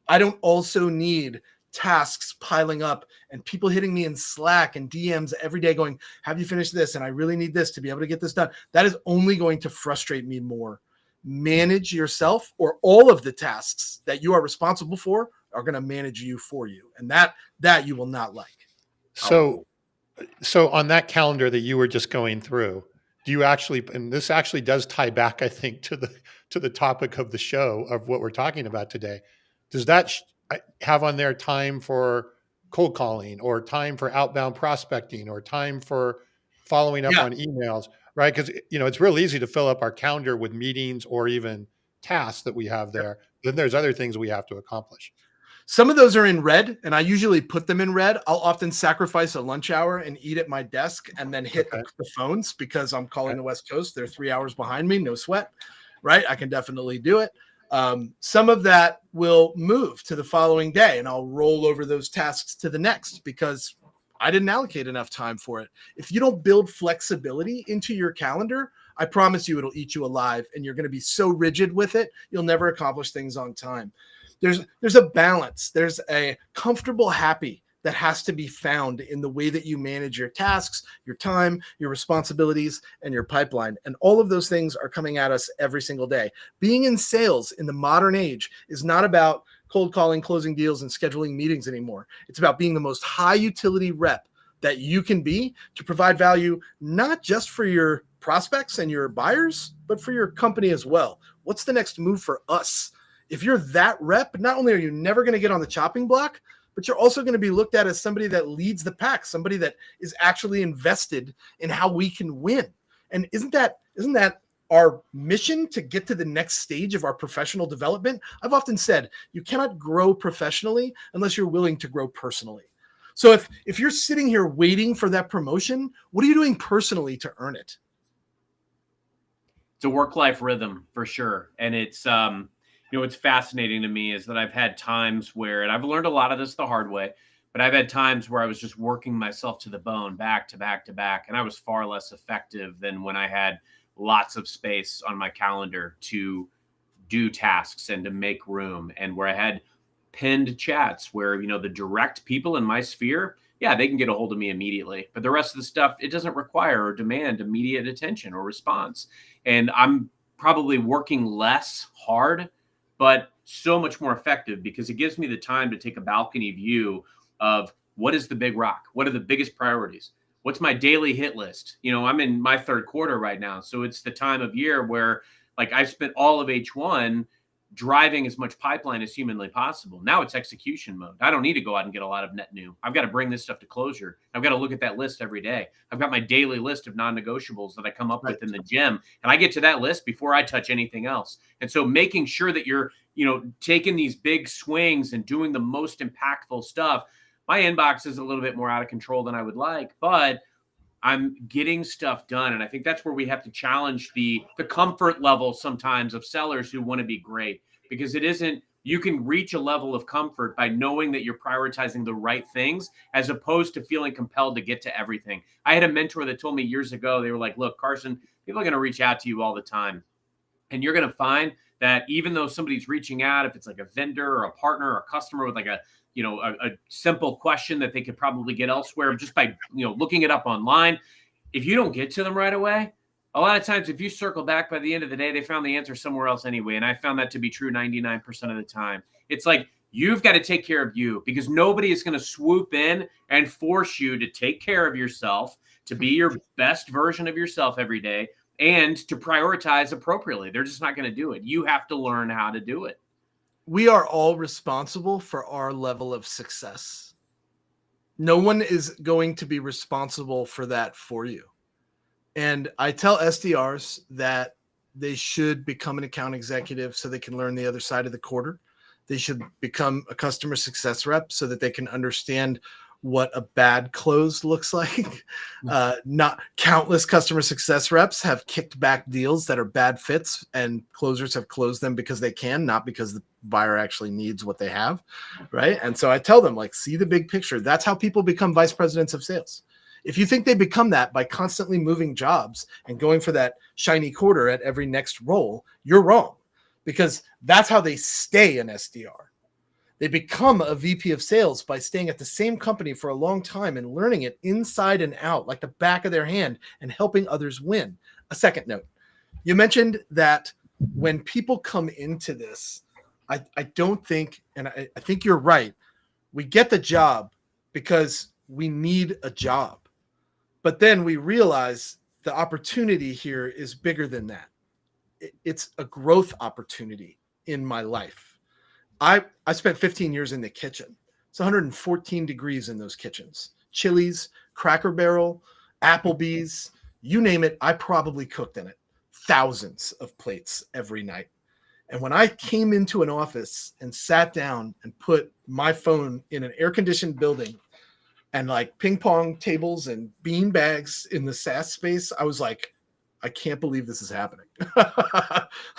I don't also need tasks piling up and people hitting me in Slack and DMs every day going, have you finished this? And I really need this to be able to get this done. That is only going to frustrate me more. Manage yourself, or all of the tasks that you are responsible for are going to manage you for you. And that you will not like. So on that calendar that you were just going through, do you actually, and this actually does tie back, I think, to the topic of the show of what we're talking about today. Does that have on there time for cold calling, or time for outbound prospecting, or time for following up Yeah. on emails, right? Because, it's real easy to fill up our calendar with meetings or even tasks that we have there. Then there's other things we have to accomplish. Some of those are in red, and I usually put them in red. I'll often sacrifice a lunch hour and eat at my desk and then hit the phones because I'm calling the West Coast. They're 3 hours behind me, no sweat, right? I can definitely do it. Some of that will move to the following day, and I'll roll over those tasks to the next because I didn't allocate enough time for it. If you don't build flexibility into your calendar, I promise you it'll eat you alive, and you're going to be so rigid with it, you'll never accomplish things on time. There's a balance. There's a comfortable happy that has to be found in the way that you manage your tasks, your time, your responsibilities, and your pipeline. And all of those things are coming at us every single day. Being in sales in the modern age is not about cold calling, closing deals, and scheduling meetings anymore. It's about being the most high utility rep that you can be to provide value, not just for your prospects and your buyers, but for your company as well. What's the next move for us? If you're that rep, not only are you never going to get on the chopping block, but you're also going to be looked at as somebody that leads the pack, somebody that is actually invested in how we can win. And isn't that our mission to get to the next stage of our professional development? I've often said you cannot grow professionally unless you're willing to grow personally. So if you're sitting here waiting for that promotion, what are you doing personally to earn it? It's a work-life rhythm for sure. And it's, what's fascinating to me is that I've had times where, and I've learned a lot of this the hard way, but I've had times where I was just working myself to the bone, back to back to back, and I was far less effective than when I had lots of space on my calendar to do tasks and to make room, and where I had pinned chats where, the direct people in my sphere, yeah, they can get a hold of me immediately, but the rest of the stuff, it doesn't require or demand immediate attention or response. And I'm probably working less hard, but so much more effective because it gives me the time to take a balcony view of what is the big rock? What are the biggest priorities? What's my daily hit list? I'm in my third quarter right now. So it's the time of year where I've spent all of H1 driving as much pipeline as humanly possible. Now it's execution mode. I don't need to go out and get a lot of net new. I've got to bring this stuff to closure. I've got to look at that list every day. I've got my daily list of non-negotiables that I come up with in the gym, and I get to that list before I touch anything else. And so making sure that you're, taking these big swings and doing the most impactful stuff. My inbox is a little bit more out of control than I would like, but I'm getting stuff done. And I think that's where we have to challenge the comfort level sometimes of sellers who want to be great, because it isn't, you can reach a level of comfort by knowing that you're prioritizing the right things as opposed to feeling compelled to get to everything. I had a mentor that told me years ago, they were like, look, Carson, people are going to reach out to you all the time. And you're going to find that even though somebody's reaching out, if it's like a vendor or a partner or a customer with a simple question that they could probably get elsewhere just by, looking it up online, if you don't get to them right away, a lot of times if you circle back by the end of the day, they found the answer somewhere else anyway. And I found that to be true 99% of the time. It's like, you've got to take care of you, because nobody is going to swoop in and force you to take care of yourself, to be your best version of yourself every day, and to prioritize appropriately. They're just not going to do it. You have to learn how to do it. We are all responsible for our level of success. No one is going to be responsible for that for you. And I tell SDRs that they should become an account executive so they can learn the other side of the quarter. They should become a customer success rep so that they can understand what a bad close looks like. Not countless customer success reps have kicked back deals that are bad fits, and closers have closed them because they can, not because the buyer actually needs what they have, right? And so I tell them, like, see the big picture. That's how people become vice presidents of sales. If you think they become that by constantly moving jobs and going for that shiny quarter at every next role, you're wrong, because that's how they stay an SDR. They become a VP of sales by staying at the same company for a long time and learning it inside and out, like the back of their hand, and helping others win. A second note, you mentioned that when people come into this, I don't think, and I think you're right, we get the job because we need a job. But then we realize the opportunity here is bigger than that. It's a growth opportunity in my life. I spent 15 years in the kitchen. It's 114 degrees in those kitchens. Chili's, Cracker Barrel, Applebee's, you name it, I probably cooked in it. Thousands of plates every night. And when I came into an office and sat down and put my phone in an air-conditioned building and like ping pong tables and bean bags in the SaaS space, I was like, I can't believe this is happening.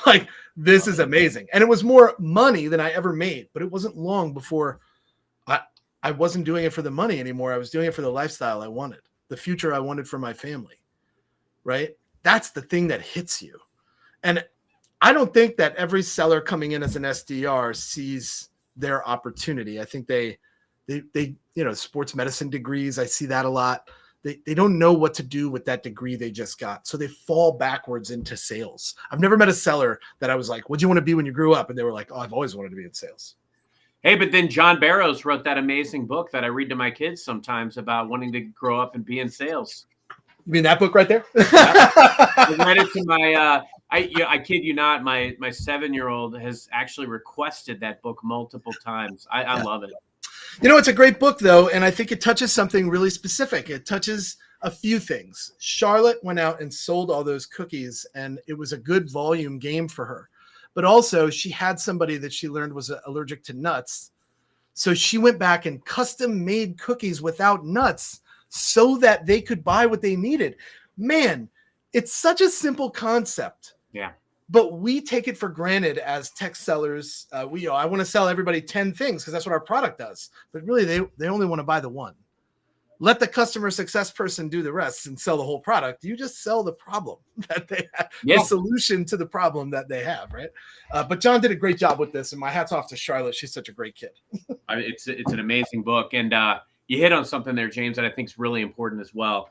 Like, this is amazing. And it was more money than I ever made, but it wasn't long before I wasn't doing it for the money anymore. I was doing it for the lifestyle I wanted, the future I wanted for my family, right? That's the thing that hits you. And I don't think that every seller coming in as an SDR sees their opportunity. I think they sports medicine degrees, I see that a lot. They don't know what to do with that degree they just got. So they fall backwards into sales. I've never met a seller that I was like, what'd you want to be when you grew up? And they were like, oh, I've always wanted to be in sales. Hey, but then John Barrows wrote that amazing book that I read to my kids sometimes about wanting to grow up and be in sales. You mean that book right there? I read it to my, I kid you not, my 7-year-old has actually requested that book multiple times. I love it. You know, it's a great book, though, and I think it touches something really specific. It touches a few things. Charlotte went out and sold all those cookies, and it was a good volume game for her. But also, she had somebody that she learned was allergic to nuts. So she went back and custom made cookies without nuts so that they could buy what they needed. Man, it's such a simple concept. Yeah. But we take it for granted as tech sellers. I want to sell everybody 10 things because that's what our product does. But really, they only want to buy the one. Let the customer success person do the rest and sell the whole product. You just sell the problem that they have, the solution to the problem that they have, right? But John did a great job with this, and my hat's off to Charlotte. She's such a great kid. It's an amazing book, and you hit on something there, James, that I think is really important as well.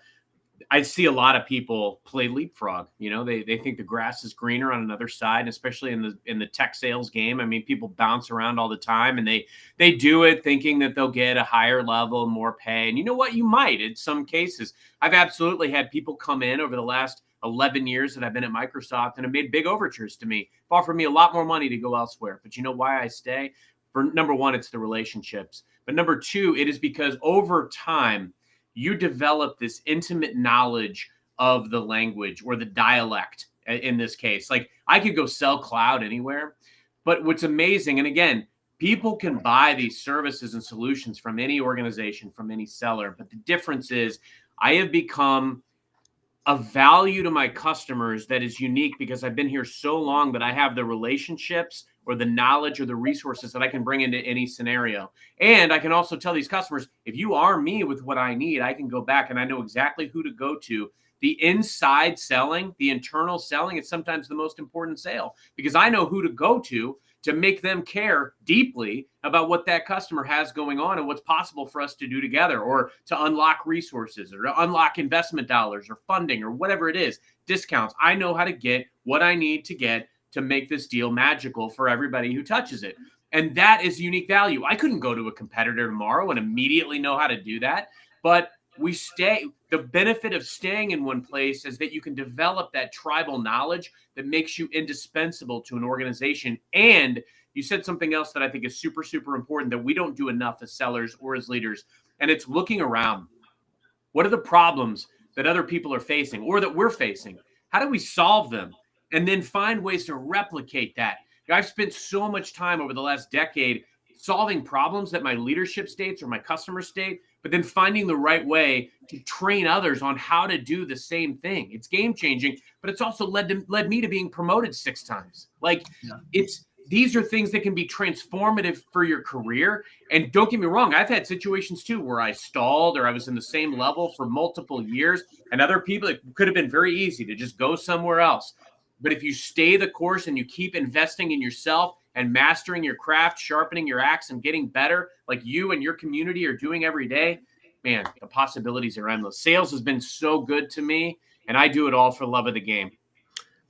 I see a lot of people play leapfrog. You know, they think the grass is greener on another side, especially in the tech sales game. I mean, people bounce around all the time, and they do it thinking that they'll get a higher level, more pay. And you know what? You might in some cases. I've absolutely had people come in over the last 11 years that I've been at Microsoft and have made big overtures to me, offered me a lot more money to go elsewhere. But you know why I stay? For number one, it's the relationships. But number two, it is because over time, you develop this intimate knowledge of the language or the dialect in this case. Like, I could go sell cloud anywhere, but what's amazing, and again, people can buy these services and solutions from any organization, from any seller, but the difference is I have become a value to my customers that is unique because I've been here so long that I have the relationships or the knowledge or the resources that I can bring into any scenario. And I can also tell these customers, if you arm me with what I need, I can go back and I know exactly who to go to. The inside selling, the internal selling is sometimes the most important sale because I know who to go to make them care deeply about what that customer has going on and what's possible for us to do together, or to unlock resources or to unlock investment dollars or funding or whatever it is, discounts. I know how to get what I need to get to make this deal magical for everybody who touches it. And that is unique value. I couldn't go to a competitor tomorrow and immediately know how to do that, but we stay. The benefit of staying in one place is that you can develop that tribal knowledge that makes you indispensable to an organization. And you said something else that I think is super, super important that we don't do enough as sellers or as leaders. and it's looking around. What are the problems that other people are facing or that we're facing? How do we solve them? And then find ways to replicate that. I've spent so much time over the last decade solving problems that my leadership states or my customer state, but then finding the right way to train others on how to do the same thing. It's game changing, but it's also led me to being promoted 6 times. Like these are things that can be transformative for your career. And don't get me wrong, I've had situations too where I stalled or I was in the same level for multiple years, and other people, it could have been very easy to just go somewhere else. But if you stay the course and you keep investing in yourself and mastering your craft, sharpening your axe and getting better, like you and your community are doing every day, man, the possibilities are endless. Sales has been so good to me, and I do it all for the love of the game.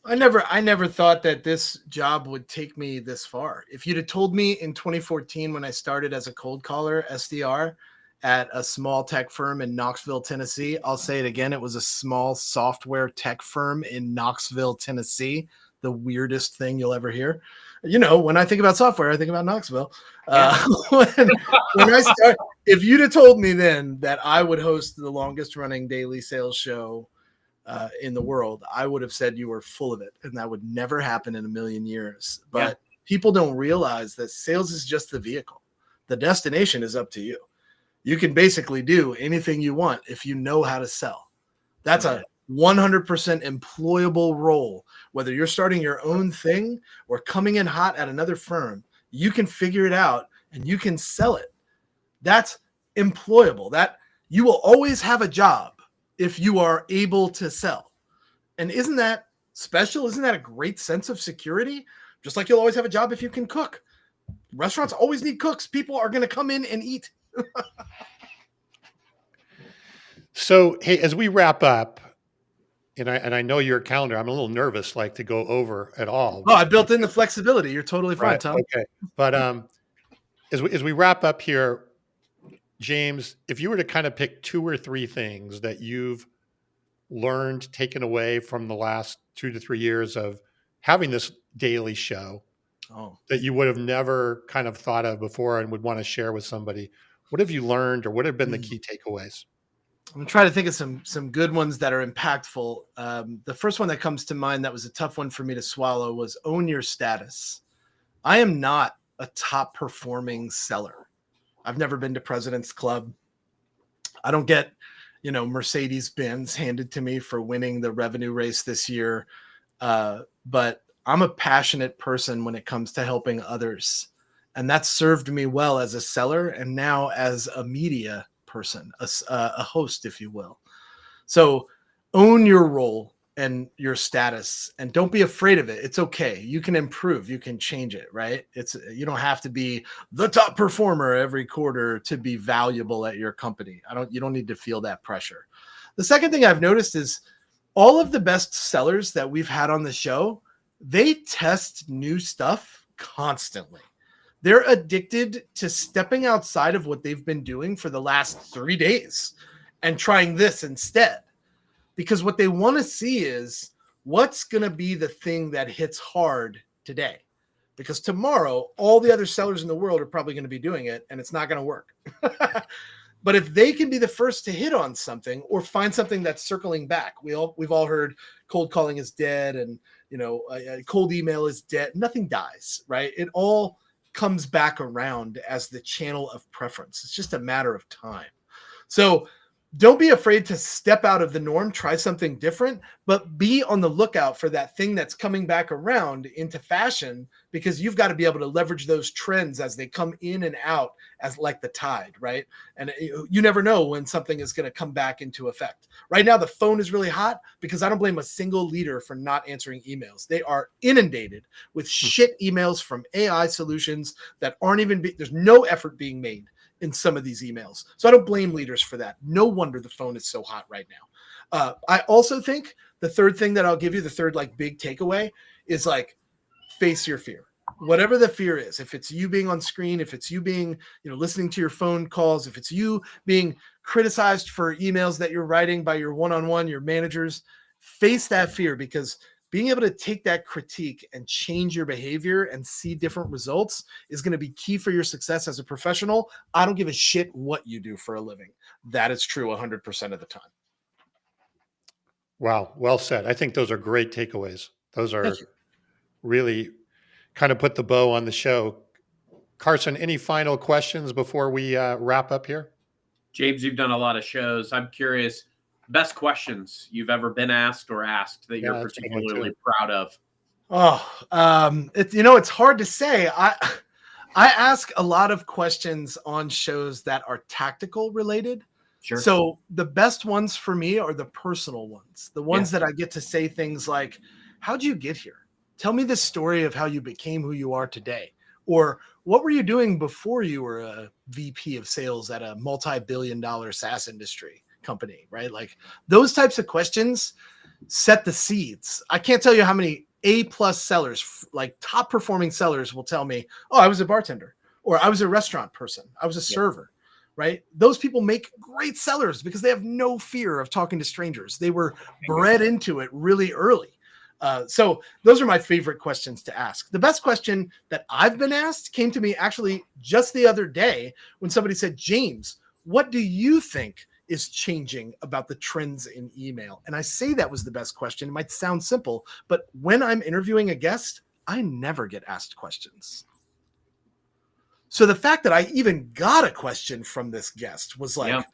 I never thought that this job would take me this far. If you'd have told me in 2014 when I started as a cold caller SDR at a small tech firm in Knoxville, Tennessee, I'll say it again, it was a small software tech firm in Knoxville, Tennessee, the weirdest thing you'll ever hear. You know, when I think about software, I think about Knoxville. When I start, if you'd have told me then that I would host the longest running daily sales show in the world, I would have said you were full of it, and that would never happen in a million years. But people don't realize that sales is just the vehicle. The destination is up to you. You can basically do anything you want if you know how to sell. That's a 100% employable role. Whether you're starting your own thing or coming in hot at another firm, you can figure it out and you can sell it. That's employable. That you will always have a job if you are able to sell. And isn't that special? Isn't that a great sense of security? Just like you'll always have a job if you can cook. Restaurants always need cooks. People are going to come in and eat. So, hey, as we wrap up, and I know your calendar, I'm a little nervous, like to go over at all. Oh, I built in the flexibility. You're totally fine, Right, Tom. okay. But as we wrap up here, James, if you were to kind of pick 2 or 3 things that you've learned, taken away from the last 2 to 3 years of having this daily show that you would have never kind of thought of before and would want to share with somebody, what have you learned or what have been the key takeaways? I'm trying to think of some good ones that are impactful. The first one that comes to mind that was a tough one for me to swallow was own your status. I am not a top performing seller. I've never been to President's Club. I don't get, Mercedes-Benz handed to me for winning the revenue race this year. But I'm a passionate person when it comes to helping others. And that's served me well as a seller and now as a media person, a host, if you will. So own your role and your status and don't be afraid of it. It's okay. You can improve. You can change it, right? You don't have to be the top performer every quarter to be valuable at your company. You don't need to feel that pressure. The second thing I've noticed is all of the best sellers that we've had on the show, they test new stuff constantly. They're addicted to stepping outside of what they've been doing for the last 3 days and trying this instead. Because what they want to see is what's going to be the thing that hits hard today. Because tomorrow, all the other sellers in the world are probably going to be doing it and it's not going to work. But if they can be the first to hit on something or find something that's circling back, we've all heard cold calling is dead and, cold email is dead. Nothing dies, right? It all comes back around as the channel of preference. It's just a matter of time. So don't be afraid to step out of the norm, try something different, but be on the lookout for that thing that's coming back around into fashion, because you've got to be able to leverage those trends as they come in and out as like the tide, right? And you never know when something is going to come back into effect. Right now, the phone is really hot because I don't blame a single leader for not answering emails. They are inundated with shit emails from AI solutions that aren't even, there's no effort being made in some of these emails. So I don't blame leaders for that. No wonder the phone is so hot right now. I also think the third thing that I'll give you, the third big takeaway is face your fear. Whatever the fear is, if it's you being on screen, if it's you being, listening to your phone calls, if it's you being criticized for emails that you're writing by your one-on-one, your managers, face that fear, because being able to take that critique and change your behavior and see different results is going to be key for your success as a professional. I don't give a shit what you do for a living. That is true 100% of the time. Wow. Well said. I think those are great takeaways. Those Thank are you. really kind of put the bow on the show. Carson, any final questions before we wrap up here? James, you've done a lot of shows. I'm curious, best questions you've ever been asked or asked that you're That's a good one, particularly too. proud of? It's hard to say. I ask a lot of questions on shows that are tactical related. Sure. So the best ones for me are the personal ones, the ones that I get to say things like, how'd you get here? Tell me the story of how you became who you are today. Or what were you doing before you were a VP of sales at a multi-billion-dollar SaaS industry company, right? Like those types of questions set the seeds. I can't tell you how many A+ sellers, like top performing sellers, will tell me, oh, I was a bartender, or I was a restaurant person, I was a server. Right? Those people make great sellers because they have no fear of talking to strangers. They were bred into it really early. So those are my favorite questions to ask. The best question that I've been asked came to me actually just the other day when somebody said, James, what do you think is changing about the trends in email? And I say that was the best question. It might sound simple, but when I'm interviewing a guest, I never get asked questions. So the fact that I even got a question from this guest was like,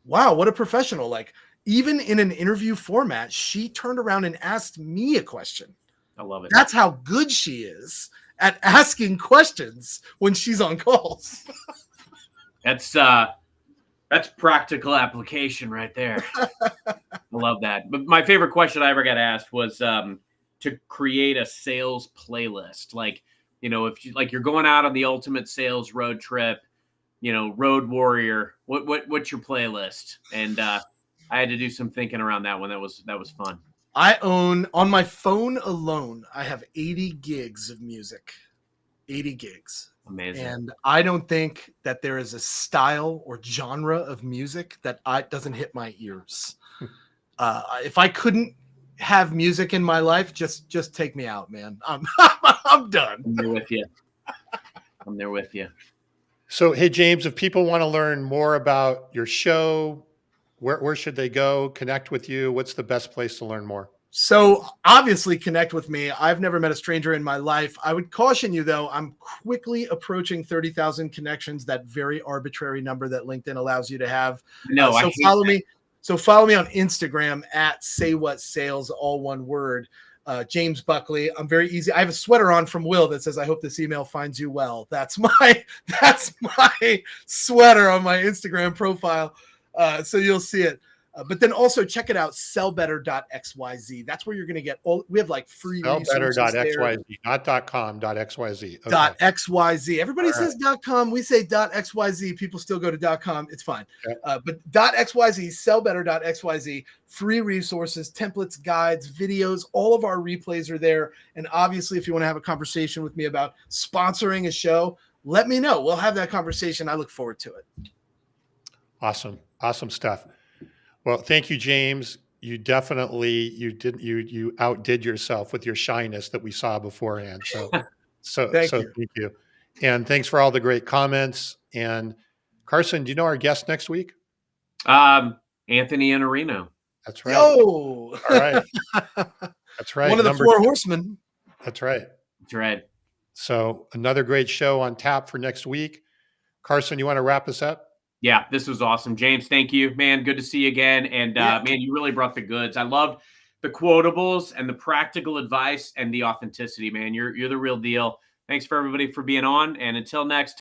wow, what a professional. Like even in an interview format, she turned around and asked me a question. I love it. That's how good she is at asking questions when she's on calls. That's practical application right there. I love that. But my favorite question I ever got asked was to create a sales playlist. Like, if you're going out on the ultimate sales road trip, road warrior, what's your playlist? And I had to do some thinking around that one. That was fun. I own, on my phone alone, I have 80 gigs of music. 80 gigs. Amazing. And I don't think that there is a style or genre of music that doesn't hit my ears. If I couldn't have music in my life, just take me out, man. I'm done. I'm there with you. So, hey, James, if people want to learn more about your show, where should they go, connect with you? What's the best place to learn more? So obviously connect with me. I've never met a stranger in my life. I would caution you though, I'm quickly approaching 30,000 connections, that very arbitrary number that LinkedIn allows you to have. So follow me. So follow me on Instagram at saywhatsales, all one word. James Buckley. I'm very easy. I have a sweater on from Will that says, I hope this email finds you well. That's my sweater on my Instagram profile. So you'll see it. But then also check it out, sellbetter.xyz. That's where you're going to get all, we have like free sellbetter.xyz, not .com, .xyz. Okay. .xyz. Everybody says .com. We say .xyz. People still go to .com. It's fine. Okay. But .xyz, sellbetter.xyz, free resources, templates, guides, videos, all of our replays are there. And obviously, if you want to have a conversation with me about sponsoring a show, let me know. We'll have that conversation. I look forward to it. Awesome. Awesome stuff. Well, thank you, James. You definitely, you outdid yourself with your shyness that we saw beforehand. So thank you. And thanks for all the great comments. And Carson, do you know our guest next week? Anthony Iannarino. That's right. Yo! All right. That's right. One of the four horsemen. That's right. That's right. So another great show on tap for next week. Carson, you want to wrap us up? Yeah, this was awesome. James, thank you, man. Good to see you again. And man, you really brought the goods. I loved the quotables and the practical advice and the authenticity, man. You're the real deal. Thanks for everybody for being on. And until next time.